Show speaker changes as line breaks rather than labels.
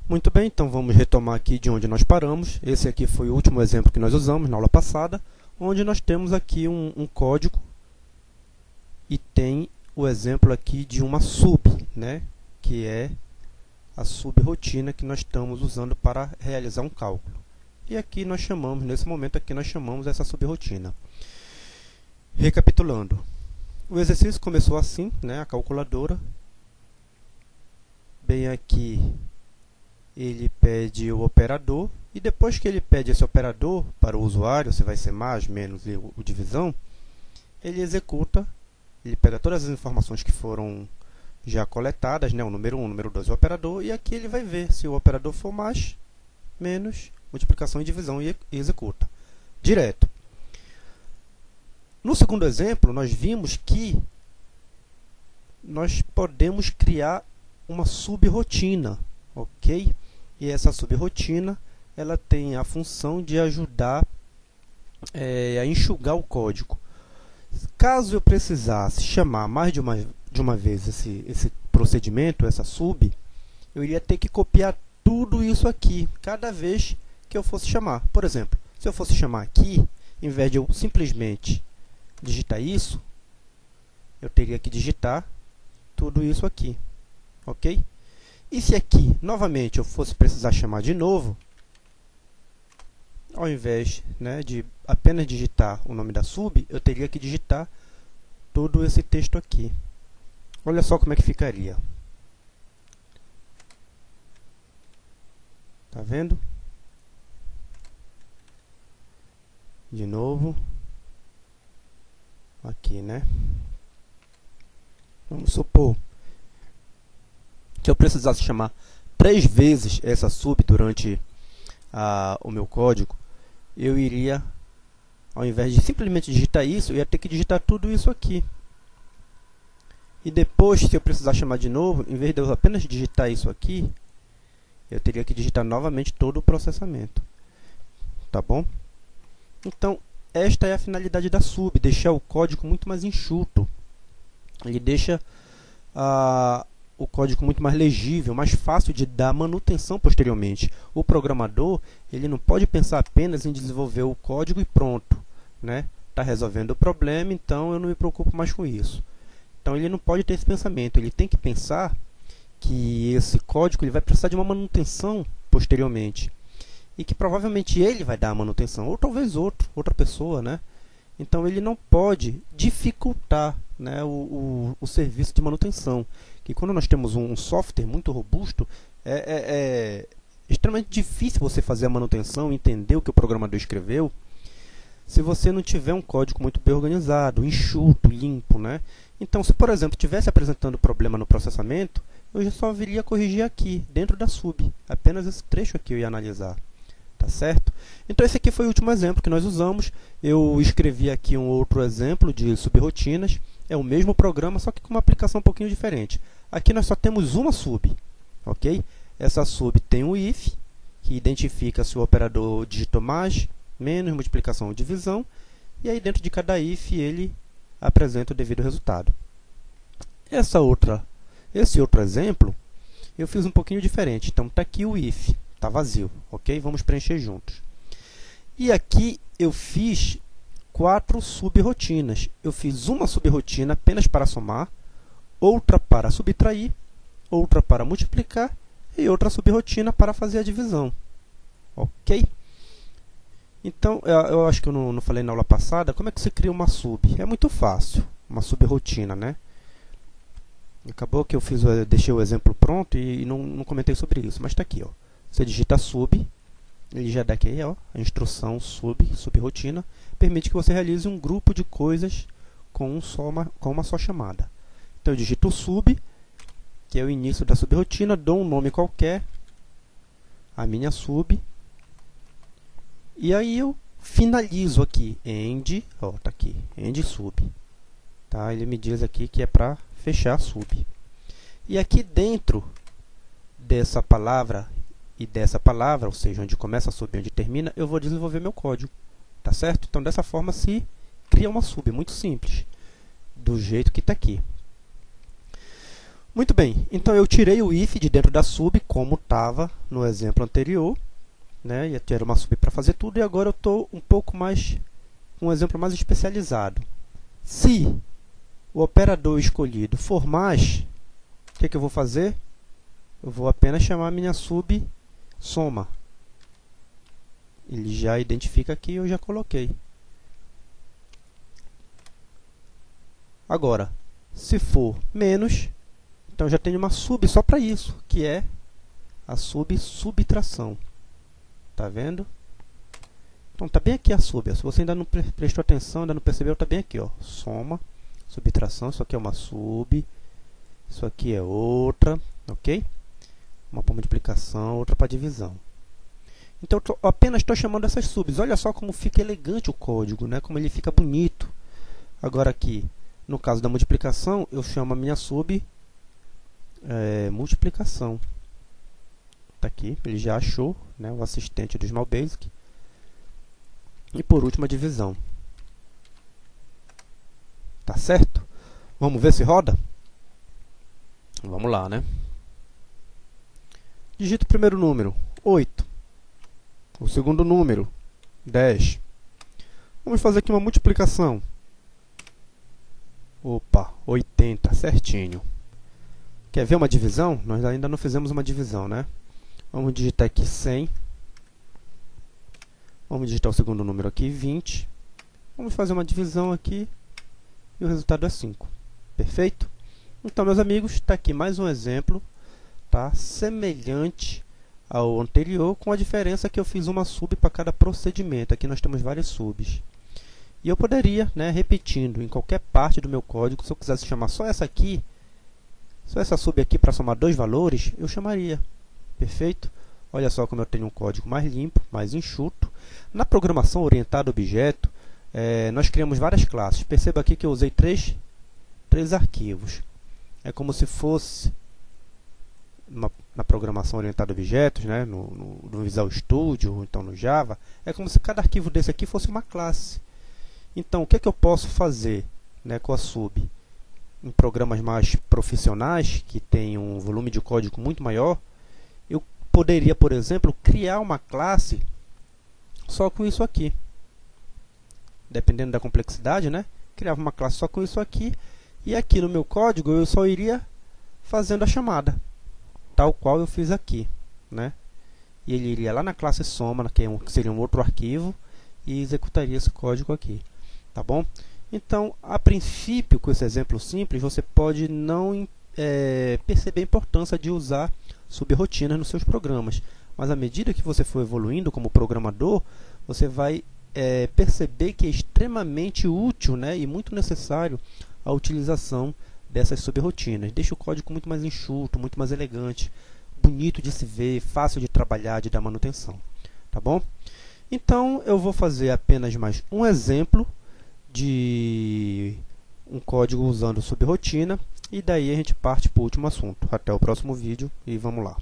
Muito bem, então vamos retomar aqui de onde nós paramos. Esse aqui foi o último exemplo que nós usamos na aula passada, onde nós temos aqui um código e tem o exemplo aqui de uma sub, né, que é a subrrotina que nós estamos usando para realizar um cálculo. E aqui nós chamamos, nesse momento aqui nós chamamos essa subrrotina. Recapitulando, o exercício começou assim, né, a calculadora. Bem aqui ele pede o operador, e depois que ele pede esse operador para o usuário, se vai ser mais, menos e o divisão, ele executa, ele pega todas as informações que foram já coletadas, né, o número 1, o número 2 o operador, e aqui ele vai ver se o operador for mais, menos, multiplicação e divisão, e executa direto. No segundo exemplo, nós vimos que nós podemos criar uma subrrotina, ok? E essa subrrotina, ela tem a função de ajudar a enxugar o código. Caso eu precisasse chamar mais de uma vez esse procedimento, essa sub, eu iria ter que copiar tudo isso aqui, cada vez que eu fosse chamar. Por exemplo, se eu fosse chamar aqui, em vez de eu simplesmente digitar isso, eu teria que digitar tudo isso aqui, ok? E se aqui, novamente, eu fosse precisar chamar de novo, ao invés, né, de apenas digitar o nome da sub, eu teria que digitar todo esse texto aqui. Olha só como é que ficaria. Tá vendo? De novo. Aqui, né? Vamos supor que eu precisasse chamar 3 vezes essa sub durante o meu código, eu iria, ao invés de simplesmente digitar isso, eu ia ter que digitar tudo isso aqui. E depois, se eu precisar chamar de novo, em vez de eu apenas digitar isso aqui, eu teria que digitar novamente todo o processamento. Tá bom? Então, esta é a finalidade da sub, deixar o código muito mais enxuto. Ele deixa o código muito mais legível, mais fácil de dar manutenção posteriormente. O programador, ele não pode pensar apenas em desenvolver o código e pronto, né? Está resolvendo o problema, então eu não me preocupo mais com isso. Então ele não pode ter esse pensamento, ele tem que pensar que esse código ele vai precisar de uma manutenção posteriormente. E que provavelmente ele vai dar a manutenção, ou talvez outra pessoa, né? Então ele não pode dificultar, né, o serviço de manutenção. Que quando nós temos um software muito robusto, é extremamente difícil você fazer a manutenção, entender o que o programador escreveu, se você não tiver um código muito bem organizado, enxuto, limpo, né? Então, se por exemplo estivesse apresentando problema no processamento, eu só viria corrigir aqui, dentro da sub. Apenas esse trecho aqui eu ia analisar. Tá certo? Então esse aqui foi o último exemplo que nós usamos. Eu escrevi aqui um outro exemplo de subrrotinas. É o mesmo programa, só que com uma aplicação um pouquinho diferente. Aqui nós só temos uma sub, ok? Essa sub tem um if, que identifica se o operador digitou mais, menos, multiplicação ou divisão. E aí dentro de cada if ele apresenta o devido resultado. Esse outro exemplo, eu fiz um pouquinho diferente. Então está aqui o if. Está vazio, ok? Vamos preencher juntos. E aqui eu fiz 4 subrrotinas. Eu fiz uma subrrotina apenas para somar, outra para subtrair, outra para multiplicar e outra subrrotina para fazer a divisão. Ok? Então, eu acho que eu não falei na aula passada, como é que você cria uma sub? É muito fácil, uma subrrotina, né? Acabou que eu deixei o exemplo pronto e não comentei sobre isso, mas está aqui, ó. Você digita sub, ele já dá aqui, ó, a instrução subrrotina, permite que você realize um grupo de coisas com uma só chamada. Então eu digito sub, que é o início da subrrotina, dou um nome qualquer, a minha sub, e aí eu finalizo aqui, end, ó, tá aqui, end sub. Tá? Ele me diz aqui que é para fechar a sub. E aqui dentro dessa palavra e dessa palavra, ou seja, onde começa a sub e onde termina, eu vou desenvolver meu código, tá certo? Então, dessa forma se cria uma sub, muito simples, do jeito que está aqui. Muito bem, então eu tirei o if de dentro da sub, como estava no exemplo anterior, né? Ia ter uma sub para fazer tudo, e agora eu estou um pouco mais, um exemplo mais especializado. Se o operador escolhido for mais, o que eu vou fazer? Eu vou apenas chamar a minha sub soma. Ele já identifica aqui, eu já coloquei. Agora, se for menos, então eu já tenho uma sub só para isso, que é a subtração. Tá vendo? Então tá bem aqui a sub. Se você ainda não prestou atenção, ainda não percebeu, tá bem aqui, ó. Soma, subtração, isso aqui é uma sub, isso aqui é outra, ok? Uma para multiplicação, outra para divisão. Então eu apenas estou chamando essas subs. Olha só como fica elegante o código, né? Como ele fica bonito. Agora aqui, no caso da multiplicação, eu chamo a minha sub multiplicação. Tá aqui, ele já achou, né, o assistente do Small Basic. E por último a divisão. Tá certo? Vamos ver se roda? Vamos lá, né? Digita o primeiro número, 8. O segundo número, 10. Vamos fazer aqui uma multiplicação. Opa, 80, certinho. Quer ver uma divisão? Nós ainda não fizemos uma divisão, né? Vamos digitar aqui 100. Vamos digitar o segundo número aqui, 20. Vamos fazer uma divisão aqui e o resultado é 5. Perfeito? Então, meus amigos, está aqui mais um exemplo, tá? Semelhante ao anterior, com a diferença que eu fiz uma sub para cada procedimento. Aqui nós temos várias subs. E eu poderia, né, repetindo em qualquer parte do meu código, se eu quisesse chamar só essa aqui, só essa sub aqui para somar dois valores, eu chamaria. Perfeito? Olha só como eu tenho um código mais limpo, mais enxuto. Na programação orientada a objeto, nós criamos várias classes. Perceba aqui que eu usei três arquivos. É como se fosse na programação orientada a objetos, né, no Visual Studio, ou então no Java, é como se cada arquivo desse aqui fosse uma classe. Então, o que é que eu posso fazer, né, com a sub? Em programas mais profissionais, que têm um volume de código muito maior, eu poderia, por exemplo, criar uma classe só com isso aqui. Dependendo da complexidade, né? Criava uma classe só com isso aqui, e aqui no meu código eu só iria fazendo a chamada, tal qual eu fiz aqui, né? E ele iria lá na classe soma, que seria um outro arquivo, e executaria esse código aqui, tá bom? Então, a princípio, com esse exemplo simples, você pode não perceber a importância de usar subrrotinas nos seus programas. Mas à medida que você for evoluindo como programador, você vai perceber que é extremamente útil, né, e muito necessário a utilização dessas subrrotinas. Deixa o código muito mais enxuto, muito mais elegante, bonito de se ver, fácil de trabalhar, de dar manutenção. Tá bom? Então, eu vou fazer apenas mais um exemplo de um código usando subrrotina, e daí a gente parte para o último assunto. Até o próximo vídeo e vamos lá.